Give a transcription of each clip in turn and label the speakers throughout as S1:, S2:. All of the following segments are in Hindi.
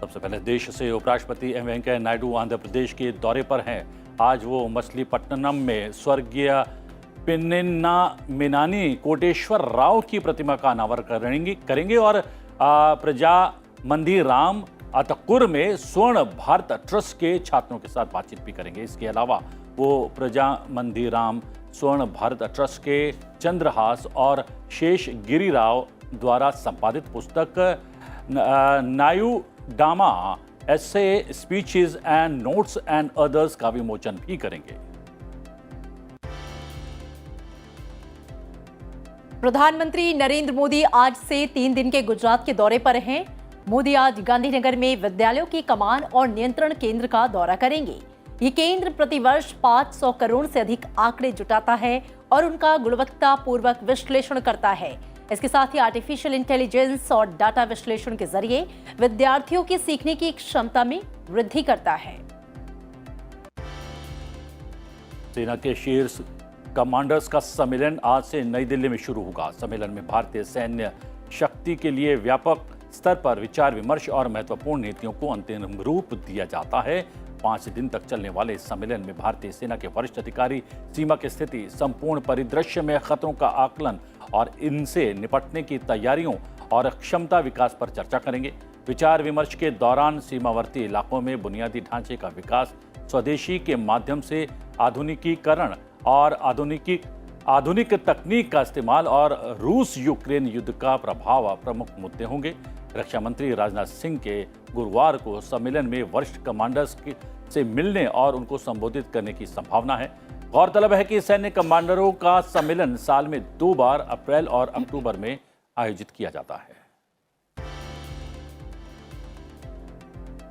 S1: सबसे पहले देश से उपराष्ट्रपति एम वेंकैया नायडू आंध्र प्रदेश के दौरे पर हैं। आज वो मछलीपट्टनम में स्वर्गीय पिन्निन्ना मेनानी कोटेश्वर राव की प्रतिमा का अनावरण करेंगे और प्रजा मंदिराम अतकुर में स्वर्ण भारत ट्रस्ट के छात्रों के साथ बातचीत भी करेंगे। इसके अलावा वो प्रजा मंदिराम स्वर्ण भारत ट्रस्ट के चंद्रहास और शेष गिरिराव द्वारा संपादित पुस्तक नायू डामा ऐसे speeches and notes and others का विमोचन भी करेंगे।
S2: प्रधानमंत्री नरेंद्र मोदी आज से 3 दिन के गुजरात के दौरे पर हैं। मोदी आज गांधीनगर में विद्यालयों की कमान और नियंत्रण केंद्र का दौरा करेंगे। ये केंद्र प्रतिवर्ष 500 करोड़ से अधिक आंकड़े जुटाता है और उनका गुणवत्तापूर्वक विश्लेषण करता है। इसके साथ ही आर्टिफिशियल इंटेलिजेंस और डाटा विश्लेषण के जरिए विद्यार्थियों की सीखने की क्षमता में वृद्धि करता है।
S1: सेना के शीर्ष कमांडर्स का सम्मेलन आज से नई दिल्ली में शुरू होगा। सम्मेलन में भारतीय सैन्य शक्ति के लिए व्यापक स्तर पर विचार विमर्श और महत्वपूर्ण नीतियों को अंतिम रूप दिया जाता है। 5 दिन तक चलने वाले इस सम्मेलन में भारतीय सेना के वरिष्ठ अधिकारी सीमा की स्थिति, संपूर्ण परिदृश्य में खतरों का आकलन और इनसे निपटने की तैयारियों और क्षमता विकास पर चर्चा करेंगे। विचार विमर्श के दौरान सीमावर्ती इलाकों में बुनियादी ढांचे का विकास, स्वदेशी के माध्यम से आधुनिकीकरण और आधुनिक तकनीक का इस्तेमाल और रूस यूक्रेन युद्ध का प्रभाव प्रमुख मुद्दे होंगे। रक्षा मंत्री राजनाथ सिंह के गुरुवार को सम्मेलन में वरिष्ठ कमांडर्स से मिलने और उनको संबोधित करने की संभावना है। गौरतलब है कि सैन्य कमांडरों का सम्मेलन साल में 2 बार अप्रैल और अक्टूबर में आयोजित किया जाता है।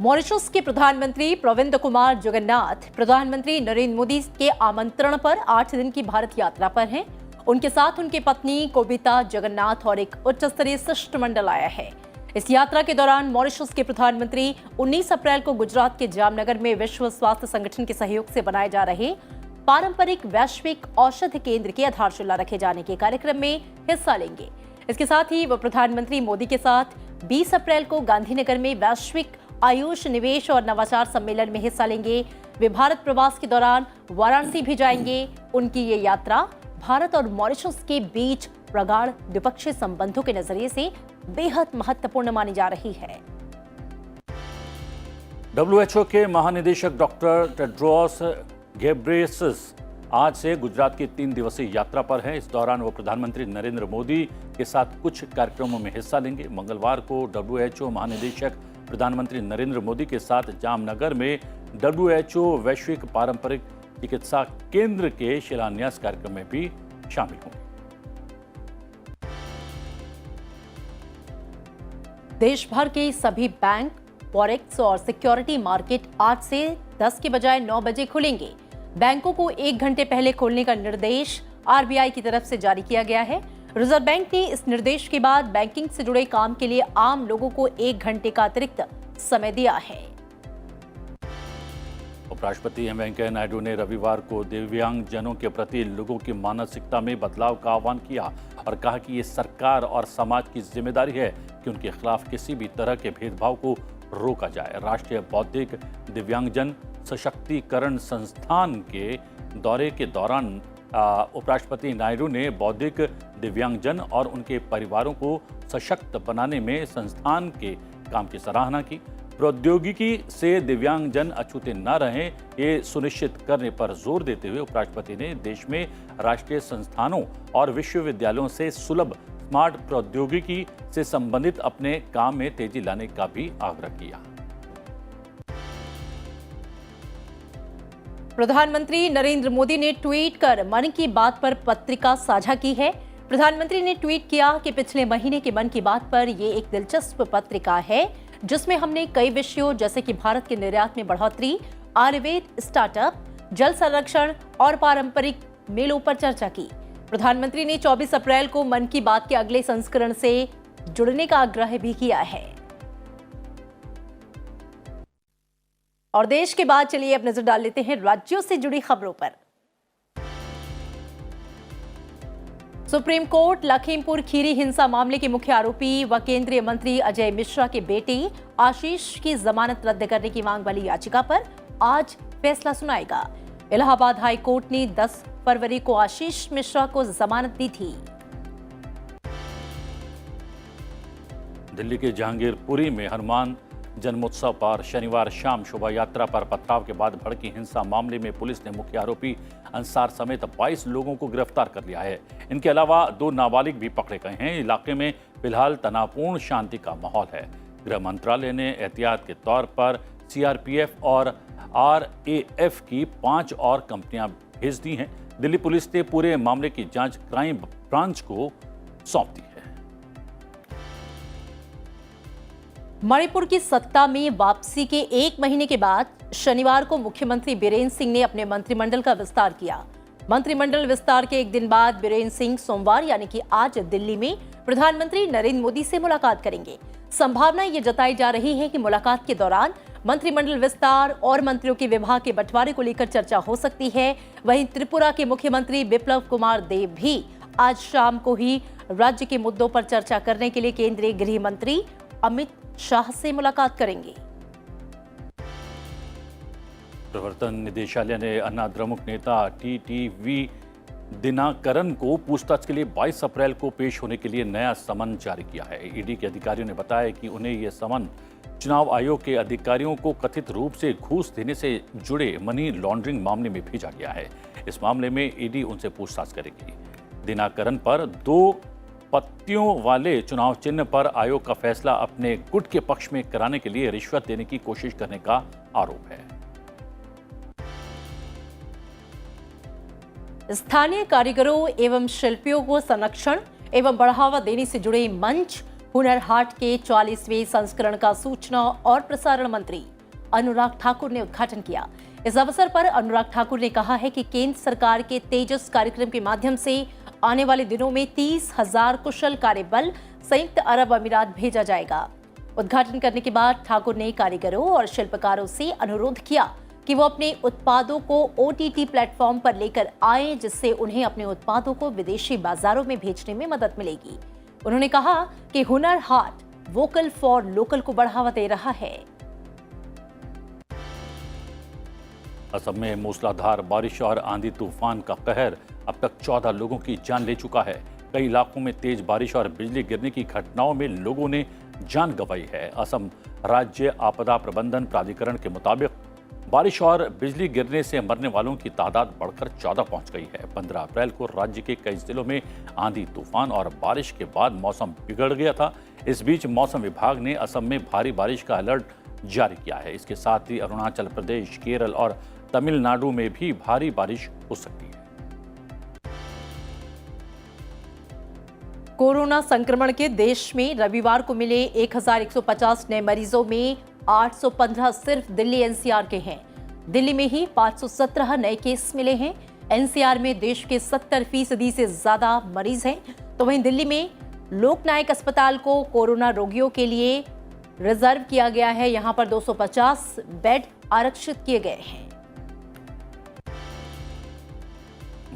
S2: मॉरिशस के प्रधानमंत्री प्रविंद कुमार जगन्नाथ प्रधानमंत्री नरेंद्र मोदी के आमंत्रण पर 8 दिन की भारत यात्रा पर हैं। उनके साथ उनकी पत्नी कोबिता जगन्नाथ और एक उच्च स्तरीय शिष्टमंडल आया है। इस यात्रा के दौरान मॉरिशस के प्रधानमंत्री 19 अप्रैल को गुजरात के जामनगर में विश्व स्वास्थ्य संगठन के सहयोग से बनाए जा रहे पारंपरिक वैश्विक औषधि केंद्र की आधारशिला रखे जाने के कार्यक्रम में हिस्सा लेंगे। इसके साथ ही वह प्रधानमंत्री मोदी के साथ 20 अप्रैल को गांधीनगर में वैश्विक आयुष निवेश और नवाचार सम्मेलन में हिस्सा लेंगे। वे भारत प्रवास के दौरान वाराणसी भी जाएंगे। उनकी ये यात्रा भारत और मॉरिशस के बीच प्रगाढ़ द्विपक्षीय संबंधों के नजरिए से बेहद महत्वपूर्ण मानी जा रही है।
S1: WHO के महानिदेशक डॉक्टर टेड्रोस घेब्रेयेसस आज से गुजरात की 3 दिवसीय यात्रा पर हैं। इस दौरान वो प्रधानमंत्री नरेंद्र मोदी के साथ कुछ कार्यक्रमों में हिस्सा लेंगे। मंगलवार को WHO महानिदेशक प्रधानमंत्री नरेंद्र मोदी के साथ जामनगर में WHO वैश्विक पारंपरिक चिकित्सा केंद्र के शिलान्यास कार्यक्रम में भी शामिल होंगे।
S2: देश भर के सभी बैंक, फॉरेक्स और सिक्योरिटी मार्केट आज से 10 के बजाय 9 बजे खुलेंगे। बैंकों को 1 घंटे पहले खोलने का निर्देश RBI की तरफ से जारी किया गया है। रिजर्व बैंक ने इस निर्देश के बाद बैंकिंग से जुड़े काम के लिए आम लोगों को 1 घंटे का अतिरिक्त समय दिया है।
S1: उपराष्ट्रपति एम वेंकैया नायडू ने रविवार को दिव्यांगजनों के प्रति लोगों की मानसिकता में बदलाव का आह्वान किया और कहा कि ये सरकार और समाज की जिम्मेदारी है कि उनके खिलाफ किसी भी तरह के भेदभाव को रोका जाए। राष्ट्रीय बौद्धिक दिव्यांगजन सशक्तिकरण संस्थान के दौरे के दौरान उपराष्ट्रपति नायडू ने बौद्धिक दिव्यांगजन और उनके परिवारों को सशक्त बनाने में संस्थान के काम की सराहना की। प्रौद्योगिकी से दिव्यांगजन अछूते न रहें, ये सुनिश्चित करने पर जोर देते हुए उपराष्ट्रपति ने देश में राष्ट्रीय संस्थानों और विश्वविद्यालयों से सुलभ स्मार्ट प्रौद्योगिकी से संबंधित अपने काम में तेजी लाने का भी आग्रह किया।
S2: प्रधानमंत्री नरेंद्र मोदी ने ट्वीट कर मन की बात पर पत्रिका साझा की है। प्रधानमंत्री ने ट्वीट किया कि पिछले महीने के मन की बात पर ये एक दिलचस्प पत्रिका है जिसमें हमने कई विषयों जैसे कि भारत के निर्यात में बढ़ोतरी, आयुर्वेद, स्टार्टअप, जल संरक्षण और पारंपरिक मेलों पर चर्चा की। प्रधानमंत्री ने 24 अप्रैल को मन की बात के अगले संस्करण से जुड़ने का आग्रह भी किया है। और देश के बाद चलिए अब नजर डाल लेते हैं राज्यों से जुड़ी खबरों पर। सुप्रीम कोर्ट लखीमपुर खीरी हिंसा मामले के मुख्य आरोपी व केंद्रीय मंत्री अजय मिश्रा के बेटे आशीष की जमानत रद्द करने की मांग वाली याचिका पर आज फैसला सुनाएगा। इलाहाबाद हाई कोर्ट ने 10 फरवरी को आशीष मिश्रा को जमानत दी थी।
S1: दिल्ली के जहांगीरपुरी में हनुमान जन्मोत्सव पर शनिवार शाम शोभा यात्रा पर पथराव के बाद भड़की हिंसा मामले में पुलिस ने मुख्य आरोपी अंसार समेत 22 लोगों को गिरफ्तार कर लिया है। इनके अलावा 2 नाबालिग भी पकड़े गए हैं। इलाके में फिलहाल तनावपूर्ण शांति का माहौल है। गृह मंत्रालय ने एहतियात के तौर पर सीआरपीएफ और आरएएफ की 5 और कंपनियां भेज दी हैं। दिल्ली पुलिस ने पूरे मामले की जांच क्राइम ब्रांच को सौंप दी है।
S2: मणिपुर की सत्ता में वापसी के 1 महीने के बाद शनिवार को मुख्यमंत्री बीरेन्द्र सिंह ने अपने मंत्रिमंडल का विस्तार किया। मंत्रिमंडल विस्तार के 1 दिन बाद बीरेन्द्र सिंह सोमवार यानी कि आज दिल्ली में प्रधानमंत्री नरेंद्र मोदी से मुलाकात करेंगे। संभावना ये जताई जा रही है कि मुलाकात के दौरान मंत्रिमंडल विस्तार और मंत्रियों के विभाग के बंटवारे को लेकर चर्चा हो सकती है। वहीं त्रिपुरा के मुख्यमंत्री बिप्लब कुमार देब भी आज शाम को ही राज्य के मुद्दों पर चर्चा करने के लिए केंद्रीय गृह मंत्री अमित शाह से मुलाकात करेंगे।
S1: प्रवर्तन निदेशालय ने अन्नाद्रमुक नेता टीटीवी दिनाकरन को पूछताछ के लिए 22 अप्रैल को पेश होने के लिए नया समन जारी किया है। ईडी के अधिकारियों ने बताया कि उन्हें यह समन चुनाव आयोग के अधिकारियों को कथित रूप से घूस देने से जुड़े मनी लॉन्ड्रिंग मामले में भेजा गया है। इस मामले में ईडी उनसे पूछताछ करेगी। दिनाकरन पर 2 पत्तियों वाले चुनाव चिन्ह पर आयोग का फैसला अपने गुट के पक्ष में कराने के लिए रिश्वत देने की कोशिश करने का आरोप है।
S2: स्थानीय कारीगरों एवं शिल्पियों को संरक्षण एवं बढ़ावा देने से जुड़े मंच हुनर हाट के 44वें संस्करण का सूचना और प्रसारण मंत्री अनुराग ठाकुर ने उद्घाटन किया। इस अवसर पर अनुराग ठाकुर ने कहा है कि केंद्र सरकार के तेजस कार्यक्रम के माध्यम से आने वाले दिनों में 30,000 कुशल कार्यबल संयुक्त अरब अमीरात भेजा जाएगा। उद्घाटन करने के बाद ठाकुर ने कारीगरों और शिल्पकारों से अनुरोध किया कि वो अपने उत्पादों को OTT प्लेटफॉर्म पर लेकर आएं, जिससे उन्हें अपने उत्पादों को विदेशी बाजारों में भेजने में मदद मिलेगी। उन्होंने कहा कि Hunar Haat vocal for local को बढ़ावा दे रहा है।
S1: असम में मूसलाधार बारिश और आंधी तूफान का कहर अब तक 14 लोगों की जान ले चुका है। कई इलाकों में तेज बारिश और बिजली गिरने की घटनाओं में लोगों ने जान गंवाई है। असम राज्य आपदा प्रबंधन प्राधिकरण के मुताबिक बारिश और बिजली गिरने से मरने वालों की तादाद बढ़कर 14 पहुंच गई है। 15 अप्रैल को राज्य के कई जिलों में आंधी तूफान और बारिश के बाद मौसम बिगड़ गया था। इस बीच मौसम विभाग ने असम में भारी बारिश का अलर्ट जारी किया है। इसके साथ ही अरुणाचल प्रदेश, केरल और तमिलनाडु में भी भारी बारिश हो सकती है।
S2: कोरोना संक्रमण के देश में रविवार को मिले 1150 नए मरीजों में 815 सिर्फ दिल्ली एनसीआर के हैं। दिल्ली में ही 517 नए केस मिले हैं। एनसीआर में देश के 70% से ज्यादा मरीज हैं। तो वहीं दिल्ली में लोकनायक अस्पताल को कोरोना रोगियों के लिए रिजर्व किया गया है। यहां पर 250 बेड आरक्षित किए गए हैं।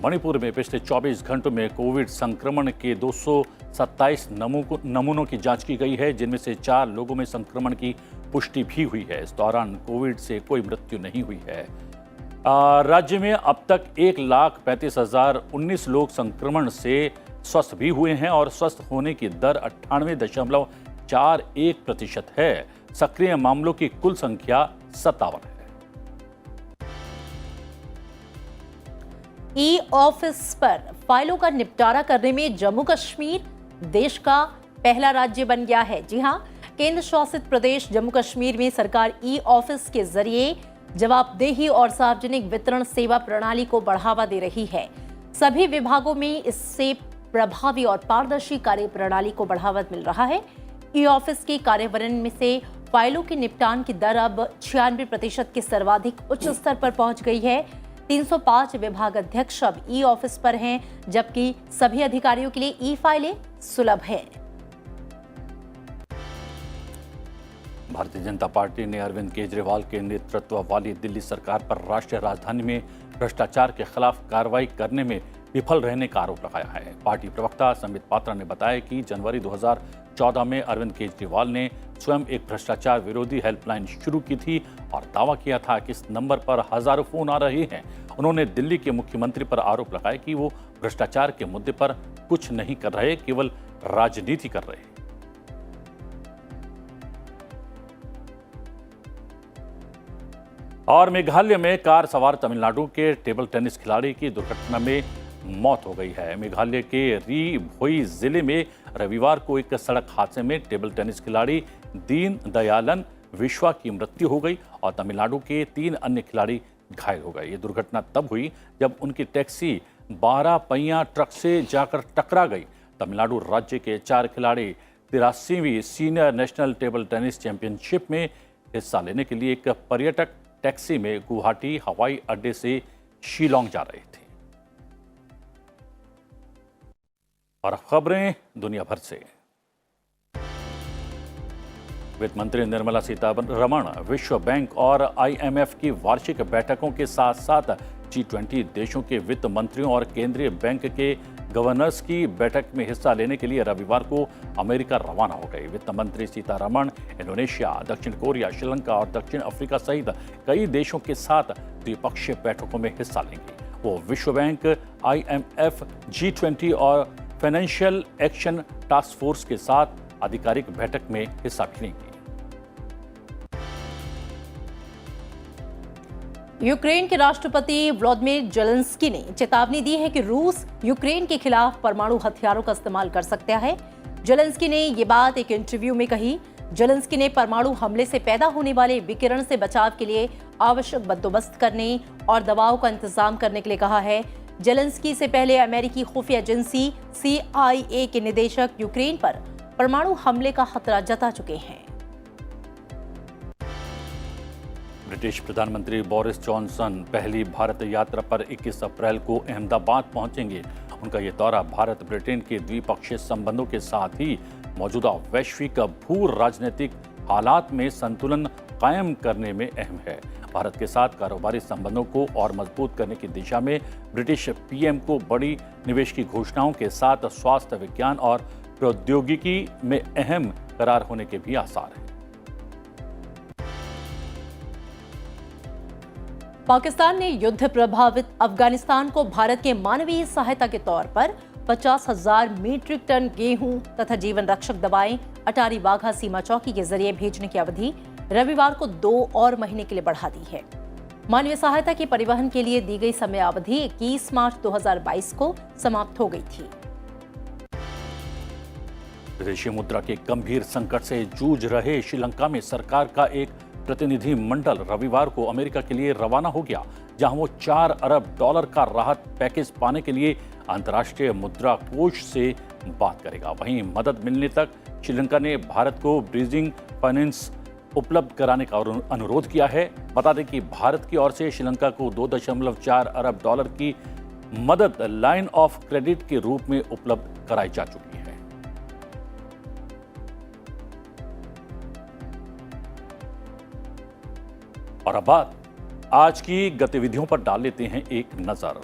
S1: मणिपुर में पिछले 24 घंटों में कोविड संक्रमण के 227 नमूनों की जांच की गई है, जिनमें से 4 लोगों में संक्रमण की पुष्टि भी हुई है। इस दौरान कोविड से कोई मृत्यु नहीं हुई है। राज्य में अब तक 1,35,019 लोग संक्रमण से स्वस्थ भी हुए हैं और स्वस्थ होने की दर 98.41% है। सक्रिय मामलों की कुल संख्या 57 है।
S2: ई ऑफिस पर फाइलों का निपटारा करने में जम्मू कश्मीर देश का पहला राज्य बन गया है। जी हां, केंद्र शासित प्रदेश जम्मू कश्मीर में सरकार ई ऑफिस के जरिए जवाबदेही और सार्वजनिक वितरण सेवा प्रणाली को बढ़ावा दे रही है। सभी विभागों में इससे प्रभावी और पारदर्शी कार्य प्रणाली को बढ़ावा मिल रहा है। ई ऑफिस के कार्यान्वयन में से फाइलों के निपटान की दर अब 96% के सर्वाधिक उच्च स्तर पर पहुंच गई है। 305 विभाग अध्यक्ष अब ई ऑफिस पर हैं, जबकि सभी अधिकारियों के लिए ई फाइलें सुलभ है।
S1: भारतीय जनता पार्टी ने अरविंद केजरीवाल के नेतृत्व वाली दिल्ली सरकार पर राष्ट्रीय राजधानी में भ्रष्टाचार के खिलाफ कार्रवाई करने में विफल रहने का आरोप लगाया है। पार्टी प्रवक्ता संबित पात्रा ने बताया कि जनवरी 2014 में अरविंद केजरीवाल ने स्वयं एक भ्रष्टाचार विरोधी हेल्पलाइन शुरू की थी और दावा किया था कि इस नंबर पर हजारों फोन आ रहे हैं। उन्होंने दिल्ली के मुख्यमंत्री पर आरोप लगाया कि वो भ्रष्टाचार के मुद्दे पर कुछ नहीं कर रहे, केवल राजनीति कर रहे हैं। और मेघालय में कार सवार तमिलनाडु के टेबल टेनिस खिलाड़ी की दुर्घटना में मौत हो गई है। मेघालय के री भोई जिले में रविवार को एक सड़क हादसे में टेबल टेनिस खिलाड़ी दीन दयालन विश्वा की मृत्यु हो गई और तमिलनाडु के 3 अन्य खिलाड़ी घायल हो गए। ये दुर्घटना तब हुई जब उनकी टैक्सी 12 पहिया ट्रक से जाकर टकरा गई। तमिलनाडु राज्य के 4 खिलाड़ी 83वीं senior national table tennis championship में हिस्सा लेने के लिए एक पर्यटक टैक्सी में गुवाहाटी हवाई अड्डे से शिलोंग जा रहे थे। और खबरें दुनिया भर से। वित्त मंत्री निर्मला सीतारमण विश्व बैंक और IMF की वार्षिक बैठकों के साथ साथ G20 देशों के वित्त मंत्रियों और केंद्रीय बैंक के गवर्नर्स की बैठक में हिस्सा लेने के लिए रविवार को अमेरिका रवाना हो गए। वित्त मंत्री सीतारमण इंडोनेशिया, दक्षिण कोरिया, श्रीलंका और दक्षिण अफ्रीका सहित कई देशों के साथ द्विपक्षीय बैठकों में हिस्सा लेंगे। वो विश्व बैंक, IMF, G20 और फाइनेंशियल एक्शन टास्क फोर्स के साथ आधिकारिक बैठक में हिस्सा भी लेंगे।
S2: यूक्रेन के राष्ट्रपति व्लादिमीर जेलेंस्की ने चेतावनी दी है कि रूस यूक्रेन के खिलाफ परमाणु हथियारों का इस्तेमाल कर सकता है। जेलेंस्की ने ये बात एक इंटरव्यू में कही। जेलेंस्की ने परमाणु हमले से पैदा होने वाले विकिरण से बचाव के लिए आवश्यक बंदोबस्त करने और दवाओं का इंतजाम करने के लिए कहा है। जेलेंस्की से पहले अमेरिकी खुफिया एजेंसी CIA के निदेशक यूक्रेन पर परमाणु हमले का खतरा जता चुके हैं।
S1: ब्रिटिश प्रधानमंत्री बोरिस जॉनसन पहली भारत यात्रा पर 21 अप्रैल को अहमदाबाद पहुंचेंगे। उनका ये दौरा भारत ब्रिटेन के द्विपक्षीय संबंधों के साथ ही मौजूदा वैश्विक भू राजनीतिक हालात में संतुलन कायम करने में अहम है। भारत के साथ कारोबारी संबंधों को और मजबूत करने की दिशा में ब्रिटिश PM को बड़ी निवेश की घोषणाओं के साथ स्वास्थ्य विज्ञान और प्रौद्योगिकी में अहम करार होने के भी आसार हैं।
S2: पाकिस्तान ने युद्ध प्रभावित अफगानिस्तान को भारत के मानवीय सहायता के तौर पर 50,000 मीट्रिक टन गेहूं तथा जीवन रक्षक दवाएं अटारी वाघा सीमा चौकी के जरिए भेजने की अवधि रविवार को 2 और महीने के लिए बढ़ा दी है। मानवीय सहायता के परिवहन के लिए दी गई समय अवधि 21 मार्च 2022 को समाप्त हो गई थी।
S1: विदेशी मुद्रा के गंभीर संकट से जूझ रहे श्रीलंका में सरकार का एक प्रतिनिधि मंडल रविवार को अमेरिका के लिए रवाना हो गया, जहां वो $4 अरब का राहत पैकेज पाने के लिए अंतर्राष्ट्रीय मुद्रा कोष से बात करेगा। वहीं मदद मिलने तक श्रीलंका ने भारत को ब्रिजिंग फाइनेंस उपलब्ध कराने का अनुरोध किया है। बता दें कि भारत की ओर से श्रीलंका को $2.4 अरब की मदद लाइन ऑफ क्रेडिट के रूप में उपलब्ध कराई जा चुकी है। और अब बात आज की गतिविधियों पर डाल लेते हैं एक नजर।